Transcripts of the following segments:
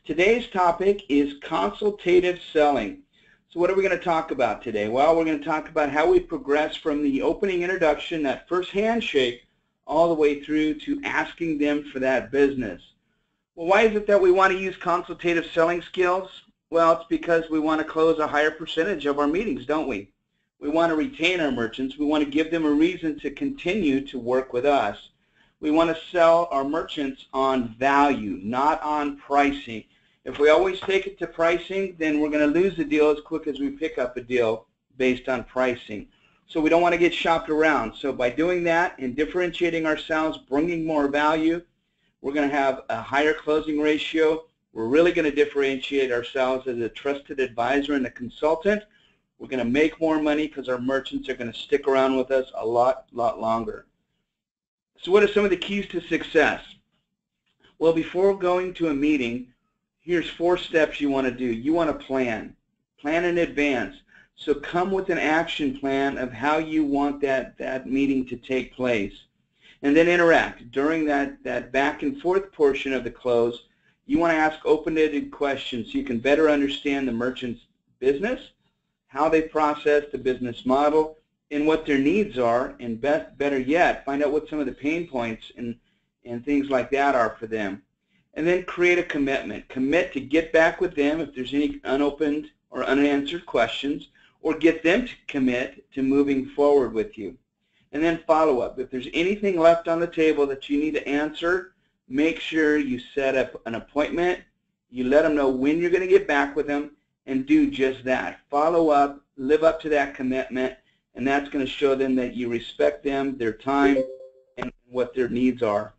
Today's topic is consultative selling. So what are we going to talk about today? Well, we're going to talk about how we progress from the opening introduction, that first handshake, all the way through to asking them for that business. Well, why is it that we want to use consultative selling skills? Well, it's because we want to close a higher percentage of our meetings, don't we? We want to retain our merchants. We want to give them a reason to continue to work with us. We want to sell our merchants on value, not on pricing. If we always take it to pricing, then we're going to lose the deal as quick as we pick up a deal based on pricing. So we don't want to get shopped around. So by doing that and differentiating ourselves, bringing more value, we're going to have a higher closing ratio. We're really going to differentiate ourselves as a trusted advisor and a consultant. We're going to make more money because our merchants are going to stick around with us a lot longer. So what are some of the keys to success? Well, before going to a meeting, here's 4 steps you want to do. You want to plan in advance. So come with an action plan of how you want that meeting to take place. And then interact. During that back and forth portion of the close, you want to ask open-ended questions so you can better understand the merchant's business, how they process the business model, and what their needs are, and better yet, find out what some of the pain points and things like that are for them. And then create a commitment. Commit to get back with them if there's any unopened or unanswered questions, or get them to commit to moving forward with you. And then follow up. If there's anything left on the table that you need to answer, make sure you set up an appointment. You let them know when you're going to get back with them, and do just that. Follow up, live up to that commitment, and that's going to show them that you respect them, their time, and what their needs are.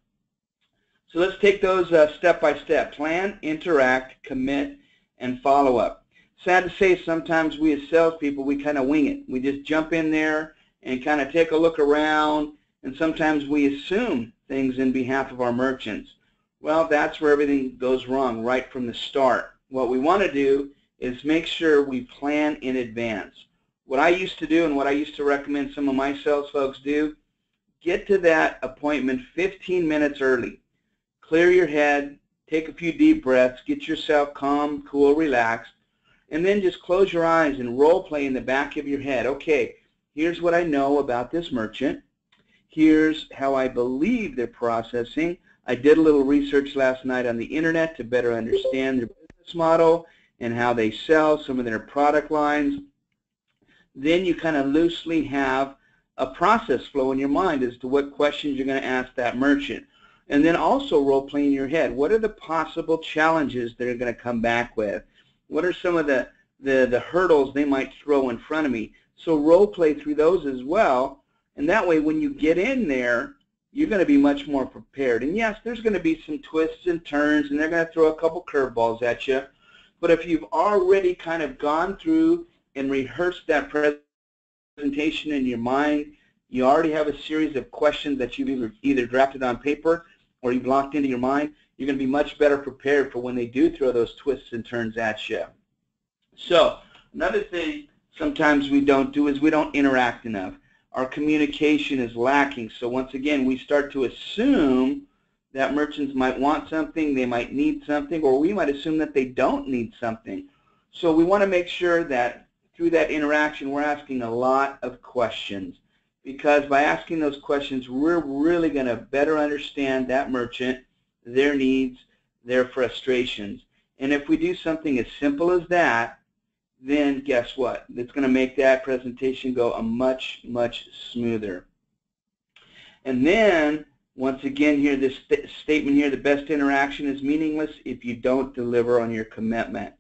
So let's take those step by step. Plan, interact, commit, and follow up. Sad to say, sometimes we as salespeople, we kind of wing it. We just jump in there and kind of take a look around, and sometimes we assume things in behalf of our merchants. Well, that's where everything goes wrong right from the start. What we want to do is make sure we plan in advance. What I used to do and what I used to recommend some of my sales folks do, get to that appointment 15 minutes early. Clear your head, take a few deep breaths, get yourself calm, cool, relaxed, and then just close your eyes and role play in the back of your head. Okay, here's what I know about this merchant. Here's how I believe they're processing. I did a little research last night on the internet to better understand their business model and how they sell some of their product lines. Then you kind of loosely have a process flow in your mind as to what questions you're going to ask that merchant. And then also role play in your head. What are the possible challenges they're going to come back with? What are some of the hurdles they might throw in front of me? So role play through those as well. And that way when you get in there, you're going to be much more prepared. And yes, there's going to be some twists and turns, and they're going to throw a couple curveballs at you. But if you've already kind of gone through and rehearsed that presentation in your mind, you already have a series of questions that you've either drafted on paper or you've locked into your mind, you're going to be much better prepared for when they do throw those twists and turns at you. So another thing sometimes we don't do is we don't interact enough. Our communication is lacking. So once again, we start to assume that merchants might want something, they might need something, or we might assume that they don't need something. So we want to make sure that through that interaction we're asking a lot of questions, because by asking those questions we're really going to better understand that merchant, their needs, their frustrations. And if we do something as simple as that, then guess what? It's going to make that presentation go a much smoother. And then once again here, this statement here, the best interaction is meaningless if you don't deliver on your commitment.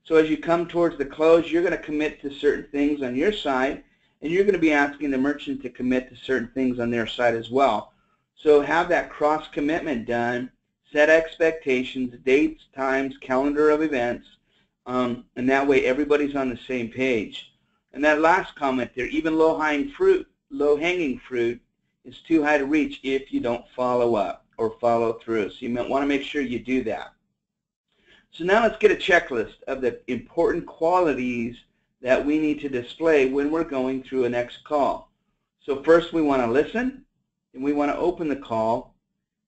So as you come towards the close, you're going to commit to certain things on your side, and you're going to be asking the merchant to commit to certain things on their side as well. So have that cross commitment done, set expectations, dates, times, calendar of events, and that way everybody's on the same page. And that last comment there, even low-hanging fruit is too high to reach if you don't follow up or follow through. So you might want to make sure you do that. So now let's get a checklist of the important qualities that we need to display when we're going through a next call. So first we want to listen, and we want to open the call.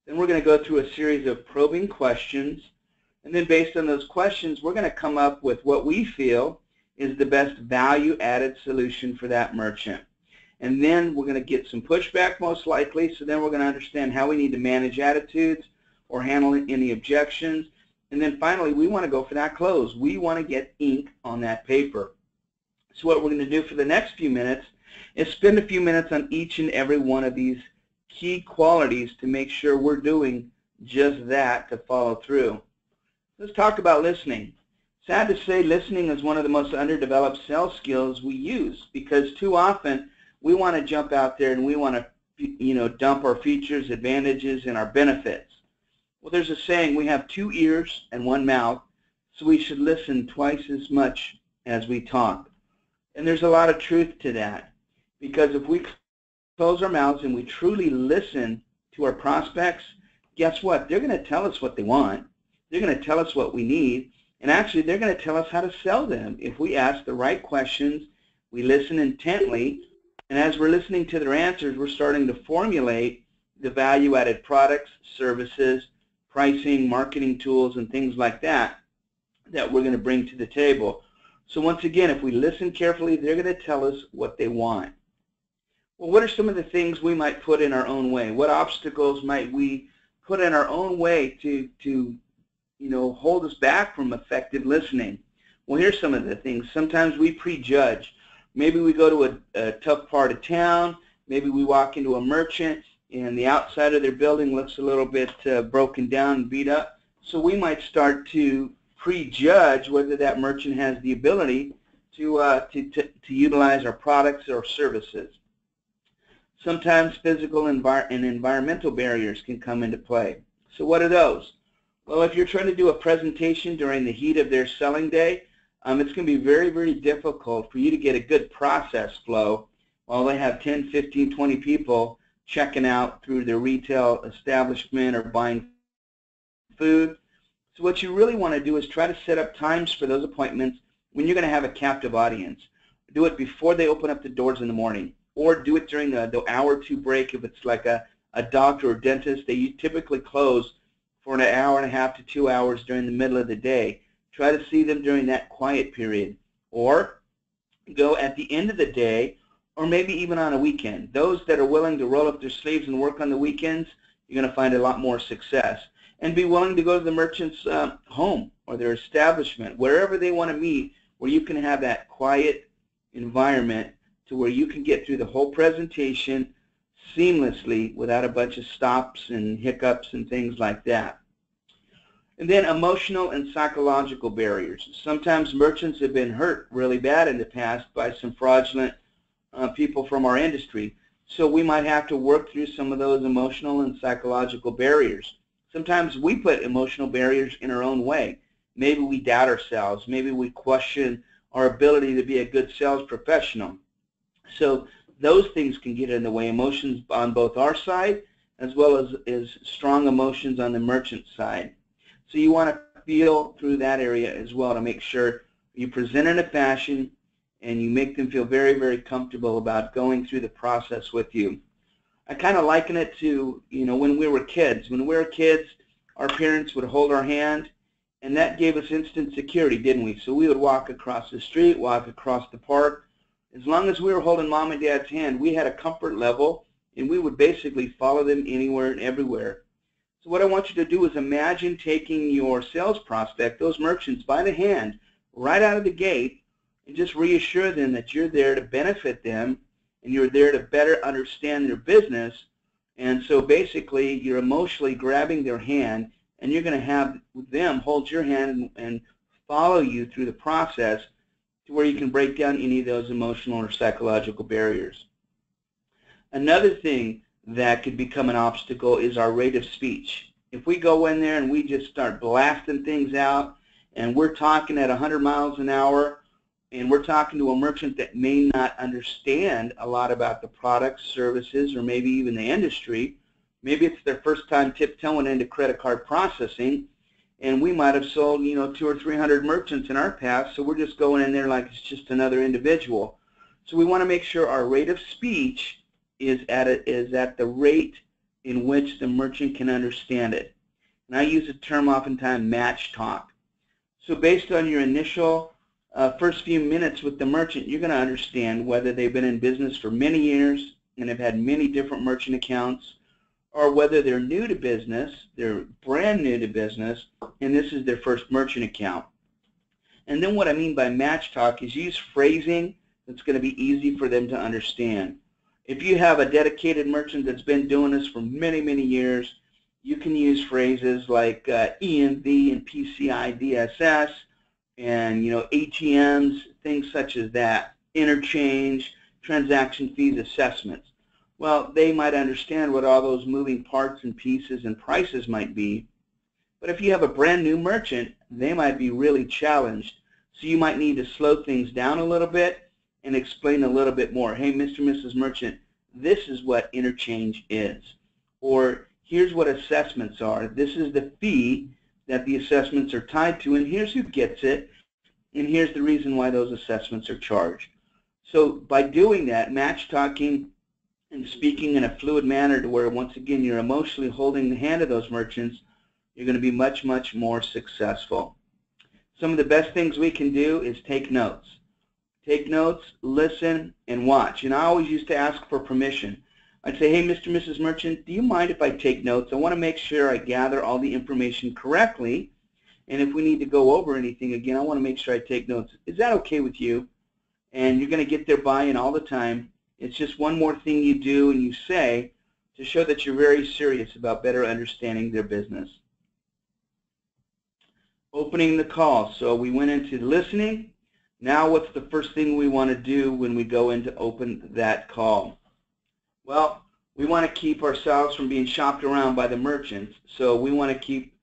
Then we're going to go through a series of probing questions. And then based on those questions, we're going to come up with what we feel is the best value-added solution for that merchant. And then we're going to get some pushback most likely, so then we're going to understand how we need to manage attitudes or handle any objections. And then finally, we want to go for that close. We want to get ink on that paper. So what we're going to do for the next few minutes is spend a few minutes on each and every one of these key qualities to make sure we're doing just that to follow through. Let's talk about listening. Sad to say, listening is one of the most underdeveloped sales skills we use, because too often we want to jump out there and we want to, dump our features, advantages, and our benefits. Well, there's a saying, we have 2 ears and 1 mouth, so we should listen twice as much as we talk. And there's a lot of truth to that, because if we close our mouths and we truly listen to our prospects, guess what? They're going to tell us what they want. They're going to tell us what we need, and actually they're going to tell us how to sell them if we ask the right questions, we listen intently, and as we're listening to their answers, we're starting to formulate the value-added products, services, pricing, marketing tools, and things like that that we're going to bring to the table. So once again, if we listen carefully, they're going to tell us what they want. Well, what are some of the things we might put in our own way? What obstacles might we put in our own way to hold us back from effective listening? Well, here's some of the things. Sometimes we prejudge. Maybe we go to a tough part of town. Maybe we walk into a merchant and the outside of their building looks a little bit broken down and beat up. So we might start to prejudge whether that merchant has the ability to utilize our products or services. Sometimes physical and environmental barriers can come into play. So what are those? Well, if you're trying to do a presentation during the heat of their selling day, it's going to be very, very difficult for you to get a good process flow while they have 10, 15, 20 people checking out through their retail establishment or buying food. So what you really want to do is try to set up times for those appointments when you're going to have a captive audience. Do it before they open up the doors in the morning, or do it during the hour or two break. If it's like a doctor or dentist, they typically close for an hour and a half to 2 hours during the middle of the day. Try to see them during that quiet period, or go at the end of the day, or maybe even on a weekend. Those that are willing to roll up their sleeves and work on the weekends, you're going to find a lot more success. And be willing to go to the merchant's home or their establishment, wherever they want to meet, where you can have that quiet environment to where you can get through the whole presentation seamlessly without a bunch of stops and hiccups and things like that. And then emotional and psychological barriers. Sometimes merchants have been hurt really bad in the past by some fraudulent people from our industry. So we might have to work through some of those emotional and psychological barriers. Sometimes we put emotional barriers in our own way. Maybe we doubt ourselves. Maybe we question our ability to be a good sales professional. So those things can get in the way, emotions on both our side as well as strong emotions on the merchant side. So you want to feel through that area as well to make sure you present in a fashion and you make them feel very, very comfortable about going through the process with you. I kind of liken it to, when we were kids. When we were kids, our parents would hold our hand, and that gave us instant security, didn't we? So we would walk across the street, walk across the park. As long as we were holding mom and dad's hand, we had a comfort level, and we would basically follow them anywhere and everywhere. So what I want you to do is imagine taking your sales prospect, those merchants, by the hand right out of the gate, and just reassure them that you're there to benefit them and you're there to better understand their business. And so basically you're emotionally grabbing their hand, and you're going to have them hold your hand and follow you through the process to where you can break down any of those emotional or psychological barriers. Another thing that could become an obstacle is our rate of speech. If we go in there and we just start blasting things out and we're talking at 100 miles an hour and we're talking to a merchant that may not understand a lot about the products, services, or maybe even the industry, maybe it's their first time tiptoeing into credit card processing, and we might have sold 200 or 300 merchants in our past, so we're just going in there like it's just another individual. So we want to make sure our rate of speech is at the rate in which the merchant can understand it. and I use the term oftentimes match talk. So based on your initial first few minutes with the merchant, you're going to understand whether they've been in business for many years and have had many different merchant accounts, or whether they're new to business, they're brand new to business, and this is their first merchant account. And then what I mean by match talk is use phrasing that's going to be easy for them to understand. If you have a dedicated merchant that's been doing this for many, many years, you can use phrases like EMV and PCI DSS and ATMs, things such as that, interchange, transaction fees, assessments. Well, they might understand what all those moving parts and pieces and prices might be. But if you have a brand new merchant, they might be really challenged. So you might need to slow things down a little bit and explain a little bit more. Hey, Mr. and Mrs. Merchant, this is what interchange is. Or here's what assessments are. This is the fee that the assessments are tied to, and here's who gets it, and here's the reason why those assessments are charged. So by doing that, match talking and speaking in a fluid manner to where, once again, you're emotionally holding the hand of those merchants, you're going to be much, much more successful. Some of the best things we can do is take notes. Take notes, listen, and watch. And I always used to ask for permission. I'd say, hey, Mr. and Mrs. Merchant, do you mind if I take notes? I want to make sure I gather all the information correctly. And if we need to go over anything again, I want to make sure I take notes. Is that okay with you? And you're going to get their buy-in all the time. It's just one more thing you do and you say to show that you're very serious about better understanding their business. Opening the call. So we went into listening. Now what's the first thing we want to do when we go in to open that call? Well, we want to keep ourselves from being shopped around by the merchants. So we want to keep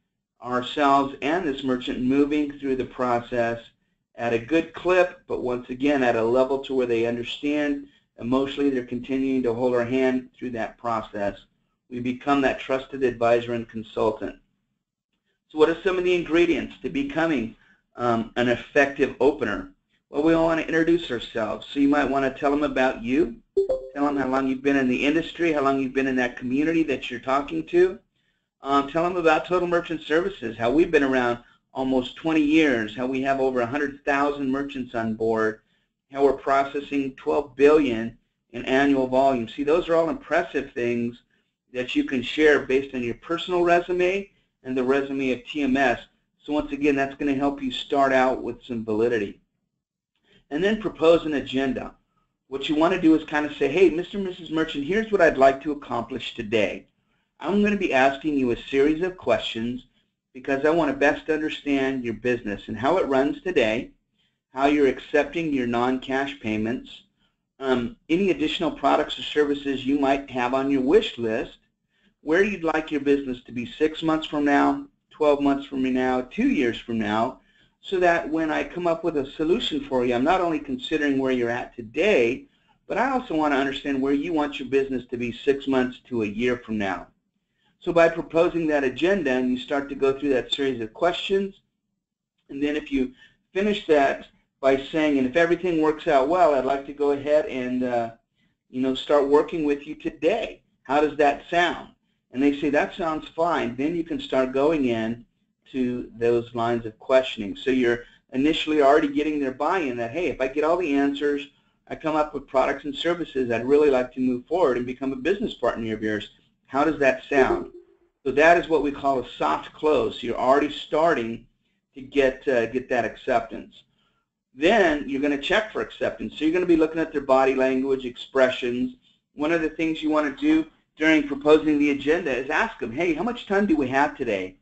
ourselves and this merchant moving through the process at a good clip, but once again at a level to where they understand emotionally they're continuing to hold our hand through that process. We become that trusted advisor and consultant. So what are some of the ingredients to becoming an effective opener? Well, we want to introduce ourselves. So you might want to tell them about you. Tell them how long you've been in the industry, how long you've been in that community that you're talking to. Tell them about Total Merchant Services, how we've been around almost 20 years, how we have over 100,000 merchants on board, how we're processing $12 billion in annual volume. See, those are all impressive things that you can share based on your personal resume and the resume of TMS. So once again, that's going to help you start out with some validity. And then propose an agenda. What you want to do is kind of say, hey, Mr. and Mrs. Merchant, here's what I'd like to accomplish today. I'm going to be asking you a series of questions because I want to best understand your business and how it runs today, how you're accepting your non-cash payments, any additional products or services you might have on your wish list, where you'd like your business to be 6 months from now, 12 months from now, 2 years from now, so that when I come up with a solution for you, I'm not only considering where you're at today, but I also want to understand where you want your business to be 6 months to a year from now. So by proposing that agenda, and you start to go through that series of questions, and then if you finish that by saying, and if everything works out well, I'd like to go ahead and start working with you today. How does that sound? And they say, that sounds fine. Then you can start going in to those lines of questioning. So you're initially already getting their buy-in that, hey, if I get all the answers, I come up with products and services, I'd really like to move forward and become a business partner of yours. How does that sound? So that is what we call a soft close. So you're already starting to get that acceptance. Then you're going to check for acceptance. So you're going to be looking at their body language, expressions. One of the things you want to do during proposing the agenda is ask them, hey, how much time do we have today?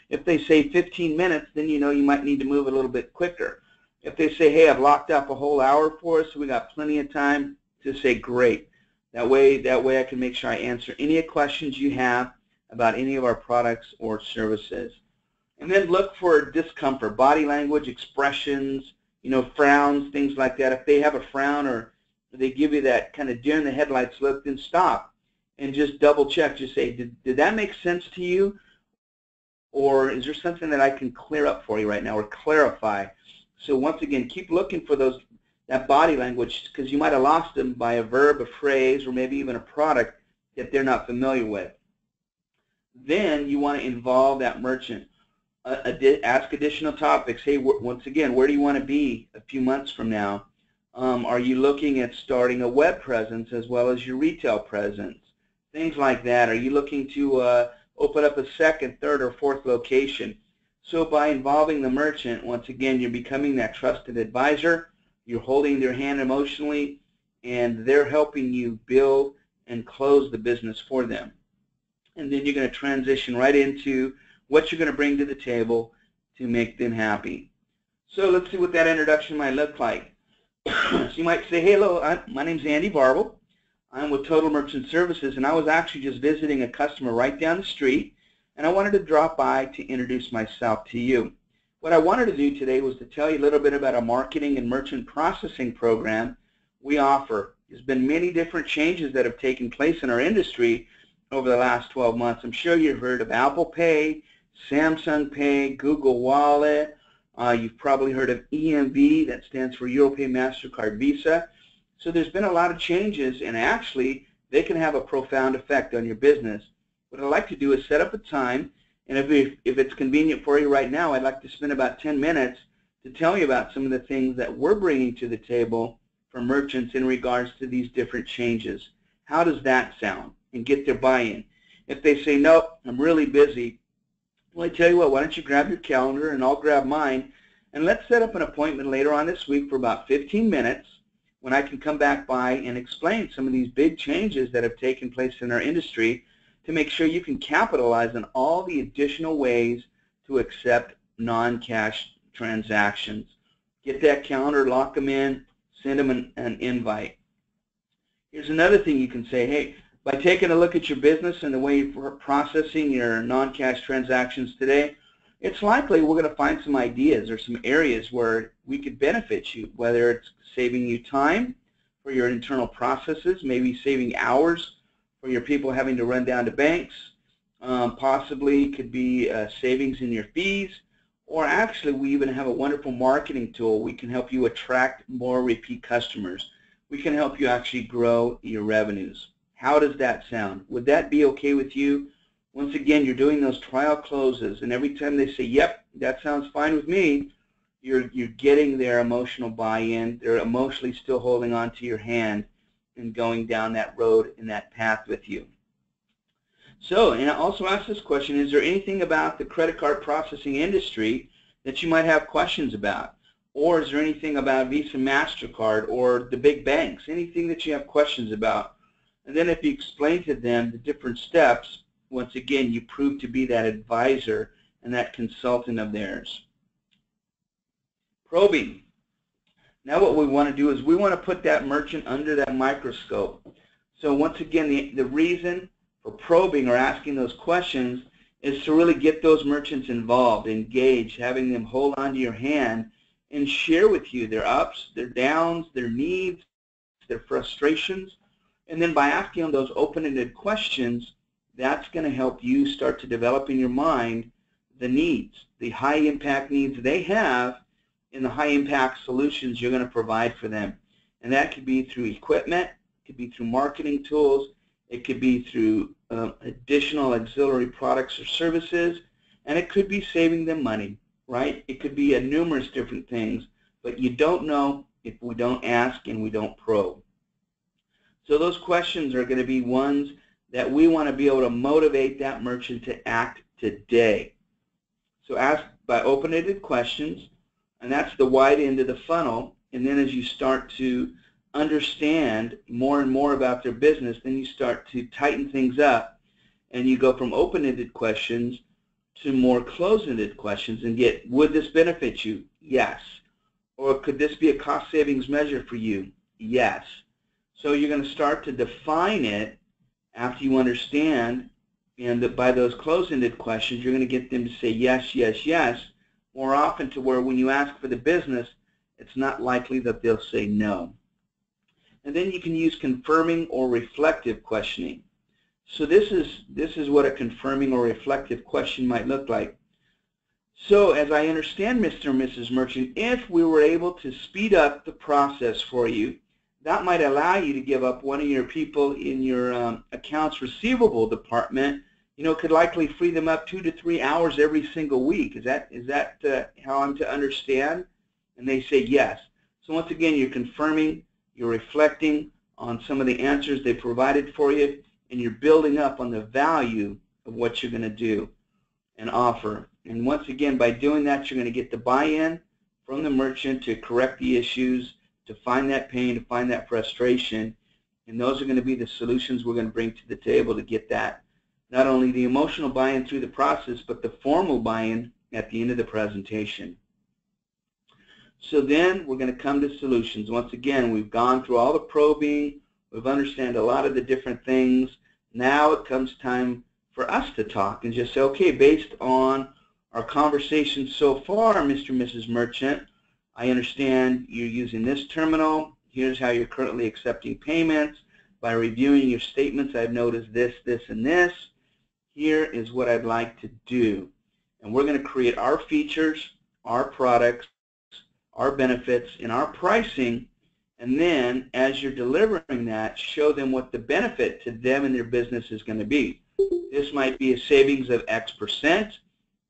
If they say 15 minutes, then you know you might need to move a little bit quicker. If they say, hey, I've locked up a whole hour for us, so we got plenty of time, to say, great. That way I can make sure I answer any questions you have about any of our products or services. And then look for discomfort, body language, expressions, frowns, things like that. If they have a frown or they give you that kind of deer in the headlights look, then stop and just double check. Just say, did that make sense to you? Or is there something that I can clear up for you right now or clarify? So once again, keep looking for that body language, because you might have lost them by a verb, a phrase, or maybe even a product that they're not familiar with. Then you want to involve that merchant. Ask additional topics. Hey, once again, where do you want to be a few months from now? Are you looking at starting a web presence as well as your retail presence? Things like that. Are you looking to open up a second, third, or fourth location? So by involving the merchant, once again, you're becoming that trusted advisor. You're holding their hand emotionally, and they're helping you build and close the business for them. And then you're going to transition right into what you're going to bring to the table to make them happy. So let's see what that introduction might look like. So you might say, hey, hello, my name's Andy Barble. I'm with Total Merchant Services, and I was actually just visiting a customer right down the street, and I wanted to drop by to introduce myself to you. What I wanted to do today was to tell you a little bit about a marketing and merchant processing program we offer. There's been many different changes that have taken place in our industry over the last 12 months. I'm sure you've heard of Apple Pay, Samsung Pay, Google Wallet. You've probably heard of EMV, that stands for Europay, MasterCard, Visa. So there's been a lot of changes, and actually they can have a profound effect on your business. What I'd like to do is set up a time, and if it's convenient for you right now, I'd like to spend about 10 minutes to tell you about some of the things that we're bringing to the table for merchants in regards to these different changes. How does that sound? And get their buy-in. If they say, no, I'm really busy, well, I tell you what, why don't you grab your calendar and I'll grab mine, and let's set up an appointment later on this week for about 15 minutes when I can come back by and explain some of these big changes that have taken place in our industry to make sure you can capitalize on all the additional ways to accept non-cash transactions. Get that calendar, lock them in, send them an invite. Here's another thing you can say, hey, by taking a look at your business and the way you're processing your non-cash transactions today, it's likely we're going to find some ideas or some areas where we could benefit you, whether it's saving you time for your internal processes, maybe saving hours for your people having to run down to banks, possibly could be savings in your fees, or actually we even have a wonderful marketing tool. We can help you attract more repeat customers. We can help you actually grow your revenues. How does that sound? Would that be okay with you? Once again, you're doing those trial closes, and every time they say, yep, that sounds fine with me, you're getting their emotional buy-in. They're emotionally still holding on to your hand and going down that road and that path with you. So, and I also ask this question, is there anything about the credit card processing industry that you might have questions about? Or is there anything about Visa, MasterCard, or the big banks, anything that you have questions about? And then if you explain to them the different steps, once again, you prove to be that advisor and that consultant of theirs. Probing. Now what we want to do is we want to put that merchant under that microscope. So once again, the reason for probing or asking those questions is to really get those merchants involved, engaged, having them hold on to your hand and share with you their ups, their downs, their needs, their frustrations. And then by asking them those open-ended questions, that's going to help you start to develop in your mind the needs, the high-impact needs they have, and the high-impact solutions you're going to provide for them. And that could be through equipment, it could be through marketing tools, it could be through additional auxiliary products or services, and it could be saving them money, right? It could be numerous different things, but you don't know if we don't ask and we don't probe. So those questions are going to be ones that we want to be able to motivate that merchant to act today. So ask by open-ended questions, and that's the wide end of the funnel. And then as you start to understand more and more about their business, then you start to tighten things up, and you go from open-ended questions to more closed-ended questions and get, would this benefit you? Yes. Or could this be a cost savings measure for you? Yes. So you're going to start to define it after you understand, and by those closed-ended questions, you're going to get them to say yes, yes, yes, more often to where when you ask for the business, it's not likely that they'll say no. And then you can use confirming or reflective questioning. So this is what a confirming or reflective question might look like. So as I understand, Mr. and Mrs. Merchant, if we were able to speed up the process for you, that might allow you to give up one of your people in your accounts receivable department could likely free them up 2 to 3 hours every single week. Is that how I'm to understand? And they say yes. So once again, you're confirming, you're reflecting on some of the answers they provided for you, and you're building up on the value of what you're going to do and offer. And once again, by doing that, you're going to get the buy-in from the merchant to correct the issues, to find that pain, to find that frustration. And those are going to be the solutions we're going to bring to the table to get that, not only the emotional buy-in through the process, but the formal buy-in at the end of the presentation. So then we're going to come to solutions. Once again, we've gone through all the probing. We've understood a lot of the different things. Now it comes time for us to talk and just say, okay, based on our conversation so far, Mr. and Mrs. Merchant, I understand you're using this terminal. Here's how you're currently accepting payments. By reviewing your statements, I've noticed this, this, and this. Here is what I'd like to do. And we're going to create our features, our products, our benefits, and our pricing. And then, as you're delivering that, show them what the benefit to them and their business is going to be. This might be a savings of X%.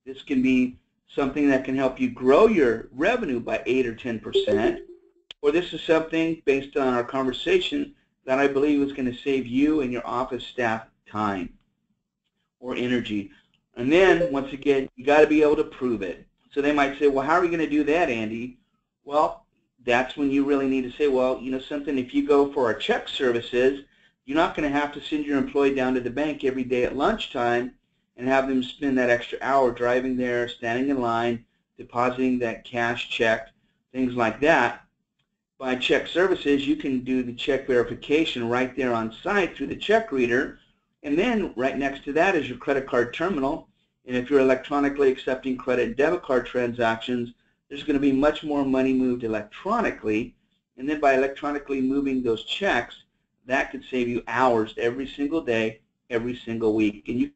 This can be something that can help you grow your revenue by 8 or 10%. Or this is something, based on our conversation, that I believe is going to save you and your office staff time or energy. And then, once again, you got to be able to prove it. So they might say, well, how are we going to do that, Andy? Well, that's when you really need to say, well, something, if you go for our check services, you're not going to have to send your employee down to the bank every day at lunchtime and have them spend that extra hour driving there, standing in line, depositing that cash check, things like that. By check services, you can do the check verification right there on site through the check reader, and then right next to that is your credit card terminal. And if you're electronically accepting credit and debit card transactions, there's going to be much more money moved electronically, and then by electronically moving those checks, that could save you hours every single day, every single week. And you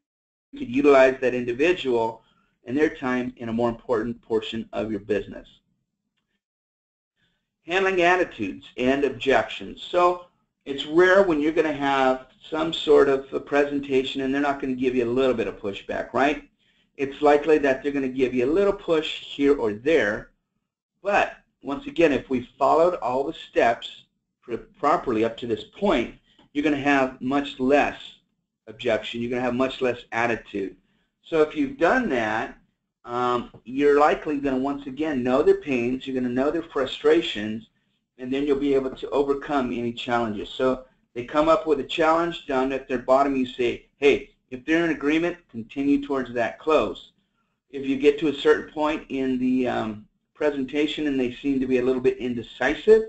could utilize that individual and their time in a more important portion of your business. Handling attitudes and objections. So it's rare when you're going to have some sort of a presentation and they're not going to give you a little bit of pushback, right? It's likely that they're going to give you a little push here or there. But once again, if we followed all the steps properly up to this point, you're going to have much less objection. You're going to have much less attitude. So if you've done that, you're likely going to once again know their pains. You're going to know their frustrations, and then you'll be able to overcome any challenges. So they come up with a challenge. Down at their bottom, you say, hey, if they're in agreement, continue towards that close. If you get to a certain point in the presentation and they seem to be a little bit indecisive,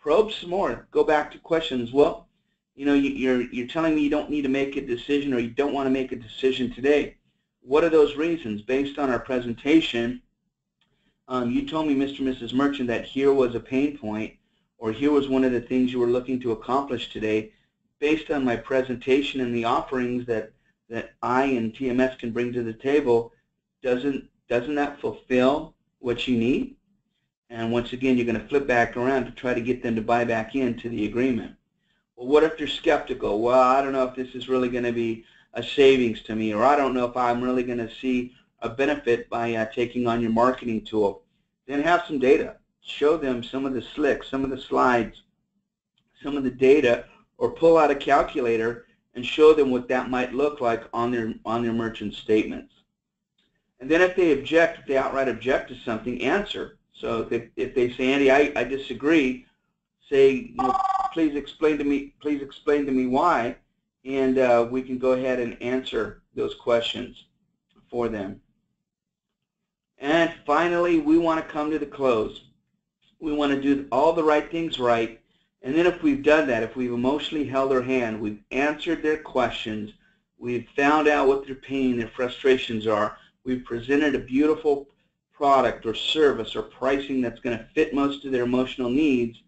probe some more. Go back to questions. Well, you're telling me you don't need to make a decision, or you don't want to make a decision today. What are those reasons? Based on our presentation, you told me, Mr. and Mrs. Merchant, that here was a pain point, or here was one of the things you were looking to accomplish today. Based on my presentation and the offerings that I and TMS can bring to the table, doesn't that fulfill what you need? And once again, you're going to flip back around to try to get them to buy back into the agreement. Well, what if they're skeptical? Well, I don't know if this is really going to be a savings to me, or I don't know if I'm really going to see a benefit by taking on your marketing tool. Then have some data. Show them some of the slicks, some of the slides, some of the data, or pull out a calculator and show them what that might look like on their merchant statements. And then if they object, if they outright object to something, answer. So if they say, Andy, I disagree, say, please explain to me why, and we can go ahead and answer those questions for them. And finally, we want to come to the close. We want to do all the right things right. And then if we've done that, if we've emotionally held their hand, we've answered their questions, we've found out what their pain, their frustrations are, we've presented a beautiful product or service or pricing that's going to fit most of their emotional needs,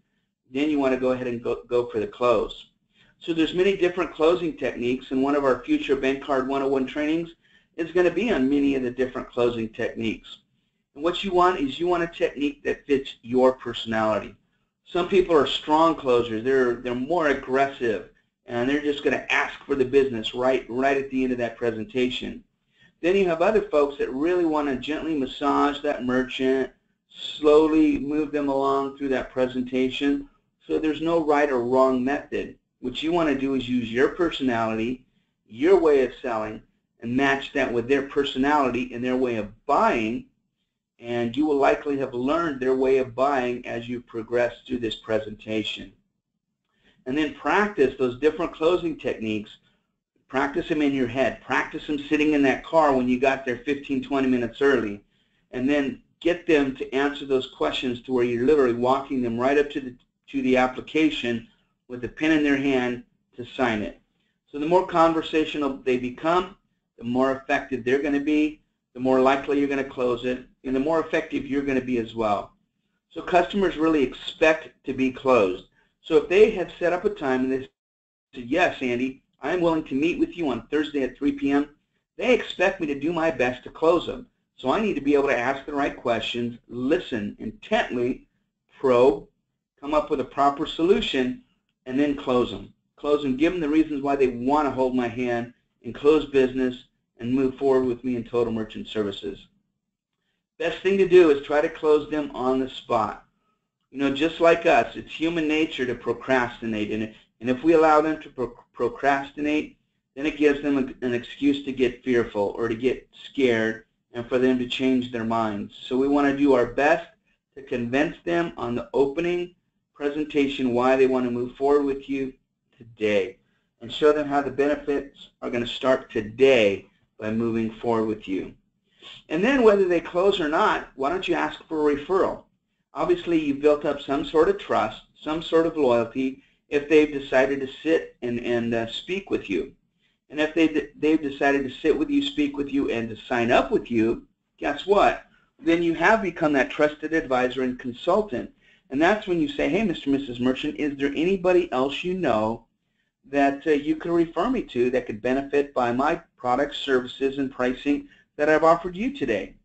then you want to go ahead and go for the close. So there's many different closing techniques, and one of our future Bank Card 101 trainings is going to be on many of the different closing techniques. And what you want is you want a technique that fits your personality. Some people are strong closers. They're more aggressive and they're just going to ask for the business right at the end of that presentation. Then you have other folks that really want to gently massage that merchant, slowly move them along through that presentation. So there's no right or wrong method. What you want to do is use your personality, your way of selling, and match that with their personality and their way of buying, and you will likely have learned their way of buying as you progress through this presentation. And then practice those different closing techniques. Practice them in your head. Practice them sitting in that car when you got there 15, 20 minutes early. And then get them to answer those questions to where you're literally walking them right up to the application with a pen in their hand to sign it. So the more conversational they become, the more effective they're going to be, the more likely you're going to close it, and the more effective you're going to be as well. So customers really expect to be closed. So if they have set up a time and they said, yes, Andy, I'm willing to meet with you on Thursday at 3 p.m., they expect me to do my best to close them. So I need to be able to ask the right questions, listen intently, probe, come up with a proper solution, and then close them. Close them, give them the reasons why they want to hold my hand and close business and move forward with me in Total Merchant Services. Best thing to do is try to close them on the spot. You know, just like us, it's human nature to procrastinate, and if we allow them to procrastinate, then it gives them an excuse to get fearful or to get scared and for them to change their minds. So we want to do our best to convince them on the opening presentation why they want to move forward with you today, and show them how the benefits are going to start today by moving forward with you. And then whether they close or not, why don't you ask for a referral? Obviously, you've built up some sort of trust, some sort of loyalty if they've decided to sit and speak with you. And if they've decided to sit with you, speak with you, and to sign up with you, guess what? Then you have become that trusted advisor and consultant. And that's when you say, hey, Mr. and Mrs. Merchant, is there anybody else you know that you could refer me to that could benefit by my products, services, and pricing that I've offered you today?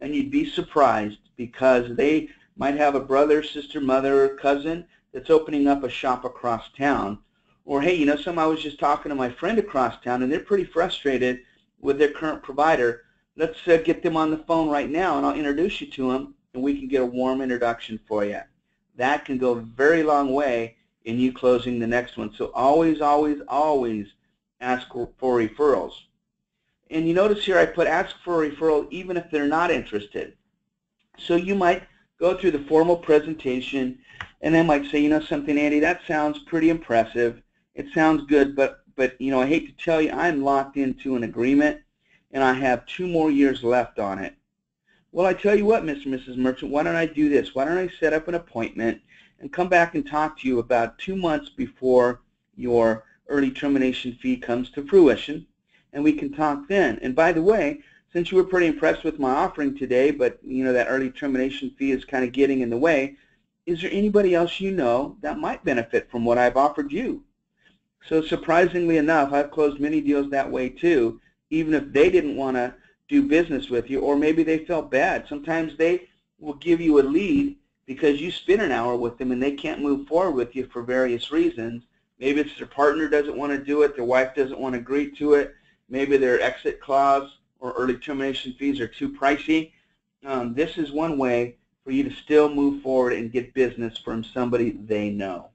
And you'd be surprised because they might have a brother, sister, mother, or cousin that's opening up a shop across town. Or, hey, you know, I was just talking to my friend across town, and they're pretty frustrated with their current provider. Let's get them on the phone right now, and I'll introduce you to them, and we can get a warm introduction for you. That can go a very long way in you closing the next one. So always, always, always ask for referrals. And you notice here I put ask for a referral even if they're not interested. So you might go through the formal presentation, and they might say, you know something, Andy, that sounds pretty impressive. It sounds good, but you know, I hate to tell you, I'm locked into an agreement, and I have 2 more years left on it. Well, I tell you what, Mr. and Mrs. Merchant, why don't I do this? Why don't I set up an appointment and come back and talk to you about 2 months before your early termination fee comes to fruition, and we can talk then. And by the way, since you were pretty impressed with my offering today, but you know that early termination fee is kind of getting in the way, is there anybody else you know that might benefit from what I've offered you? So surprisingly enough, I've closed many deals that way too, even if they didn't want to do business with you, or maybe they felt bad. Sometimes they will give you a lead because you spent an hour with them and they can't move forward with you for various reasons. Maybe it's their partner doesn't want to do it, their wife doesn't want to agree to it, maybe their exit clause or early termination fees are too pricey. This is one way for you to still move forward and get business from somebody they know.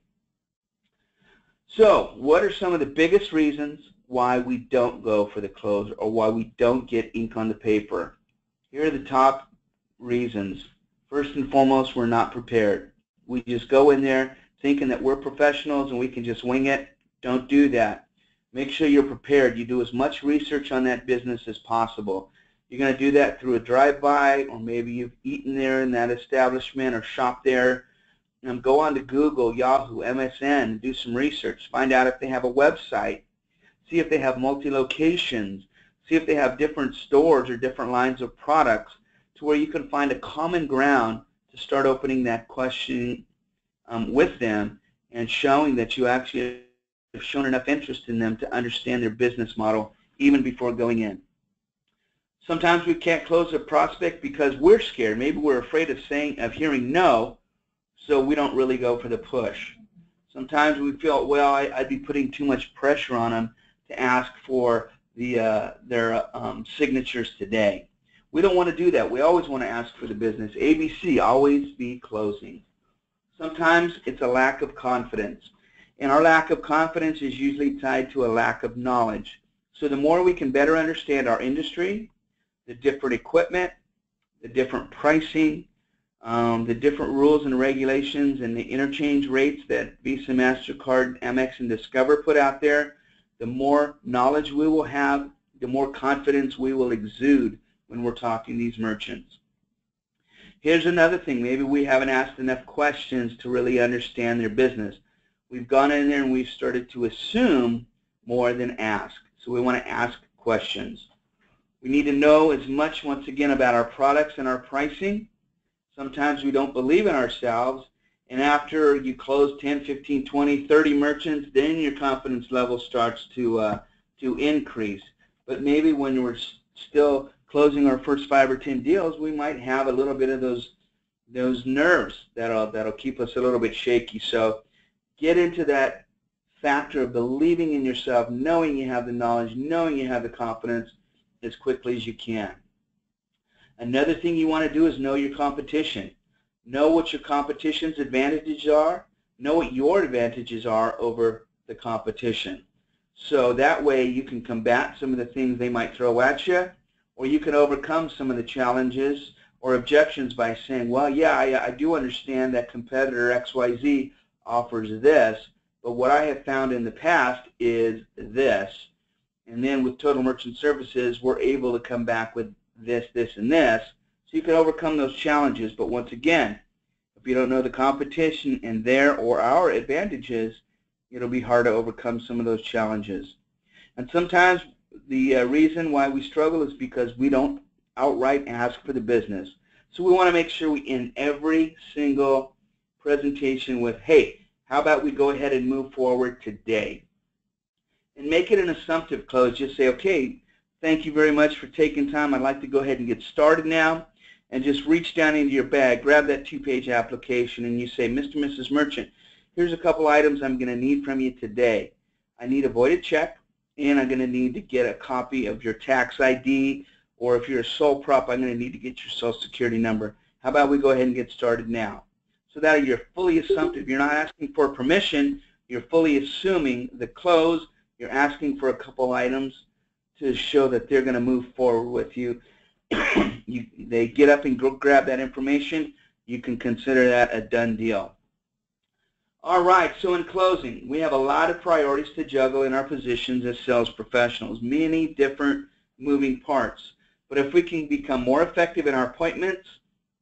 So what are some of the biggest reasons why we don't go for the close or why we don't get ink on the paper? Here are the top reasons. First and foremost, we're not prepared. We just go in there thinking that we're professionals and we can just wing it. Don't do that. Make sure you're prepared. You do as much research on that business as possible. You're going to do that through a drive-by, or maybe you've eaten there in that establishment or shopped there. Go on to Google, Yahoo, MSN, and do some research. Find out if they have a website. See if they have multi-locations. See if they have different stores or different lines of products to where you can find a common ground to start opening that question with them and showing that you actually have shown enough interest in them to understand their business model even before going in. Sometimes we can't close a prospect because we're scared. Maybe we're afraid of hearing no, so we don't really go for the push. Sometimes we feel, well, I'd be putting too much pressure on them to ask for their signatures today. We don't want to do that. We always want to ask for the business. ABC, always be closing. Sometimes it's a lack of confidence. And our lack of confidence is usually tied to a lack of knowledge. So the more we can better understand our industry, the different equipment, the different pricing, the different rules and regulations and the interchange rates that Visa, MasterCard, Amex, and Discover put out there, the more knowledge we will have, the more confidence we will exude when we're talking to these merchants. Here's another thing. Maybe we haven't asked enough questions to really understand their business. We've gone in there and we've started to assume more than ask. So we want to ask questions. We need to know as much, once again, about our products and our pricing. Sometimes we don't believe in ourselves, and after you close 10, 15, 20, 30 merchants, then your confidence level starts to increase. But maybe when we're still closing our first 5 or 10 deals, we might have a little bit of those nerves that'll keep us a little bit shaky. So get into that factor of believing in yourself, knowing you have the knowledge, knowing you have the confidence as quickly as you can. Another thing you want to do is know your competition. Know what your competition's advantages are. Know what your advantages are over the competition. So that way you can combat some of the things they might throw at you, or you can overcome some of the challenges or objections by saying, well, yeah, I do understand that competitor XYZ offers this, but what I have found in the past is this. And then with Total Merchant Services, we're able to come back with this, this, and this. So you can overcome those challenges. But once again, if you don't know the competition and their or our advantages, it'll be hard to overcome some of those challenges. And sometimes the reason why we struggle is because we don't outright ask for the business. So we want to make sure we end every single presentation with, hey, how about we go ahead and move forward today? And make it an assumptive close. Just say, okay, thank you very much for taking time. I'd like to go ahead and get started now. And just reach down into your bag, grab that 2-page application, and you say, Mr. and Mrs. Merchant, here's a couple items I'm going to need from you today. I need a voided check, and I'm going to need to get a copy of your tax ID, or if you're a sole prop, I'm going to need to get your Social Security number. How about we go ahead and get started now? So that you're fully assumptive. You're not asking for permission. You're fully assuming the close. You're asking for a couple items to show that they're going to move forward with you. They get up and go grab that information. You can consider that a done deal. All right, so in closing, we have a lot of priorities to juggle in our positions as sales professionals, many different moving parts. But if we can become more effective in our appointments,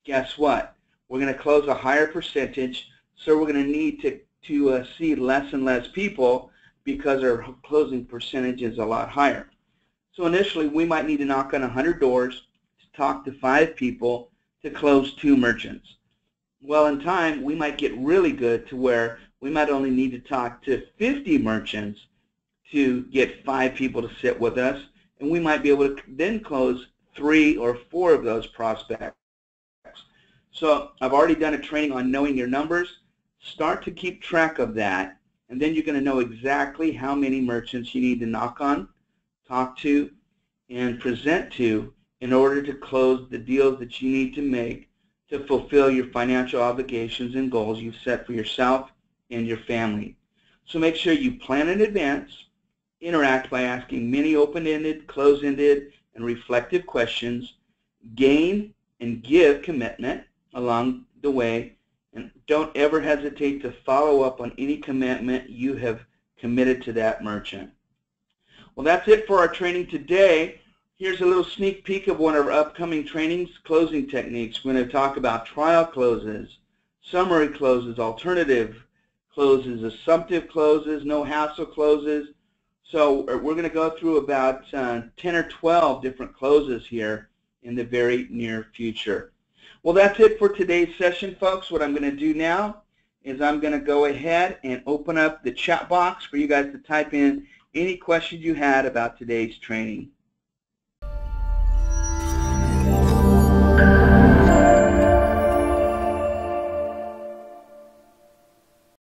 guess what? We're going to close a higher percentage, so we're going to need to see less and less people because our closing percentage is a lot higher. So initially, we might need to knock on 100 doors to talk to 5 people to close 2 merchants. Well, in time, we might get really good to where we might only need to talk to 50 merchants to get 5 people to sit with us, and we might be able to then close 3 or 4 of those prospects. So I've already done a training on knowing your numbers. Start to keep track of that, and then you're going to know exactly how many merchants you need to knock on, talk to, and present to in order to close the deals that you need to make to fulfill your financial obligations and goals you've set for yourself and your family. So make sure you plan in advance, interact by asking many open-ended, close-ended, and reflective questions, gain and give commitment along the way, and don't ever hesitate to follow up on any commitment you have committed to that merchant. Well, that's it for our training today. Here's a little sneak peek of one of our upcoming trainings, closing techniques. We're going to talk about trial closes, summary closes, alternative closes, assumptive closes, no hassle closes. So we're going to go through about 10 or 12 different closes here in the very near future. Well, that's it for today's session, folks. What I'm going to do now is I'm going to go ahead and open up the chat box for you guys to type in any questions you had about today's training.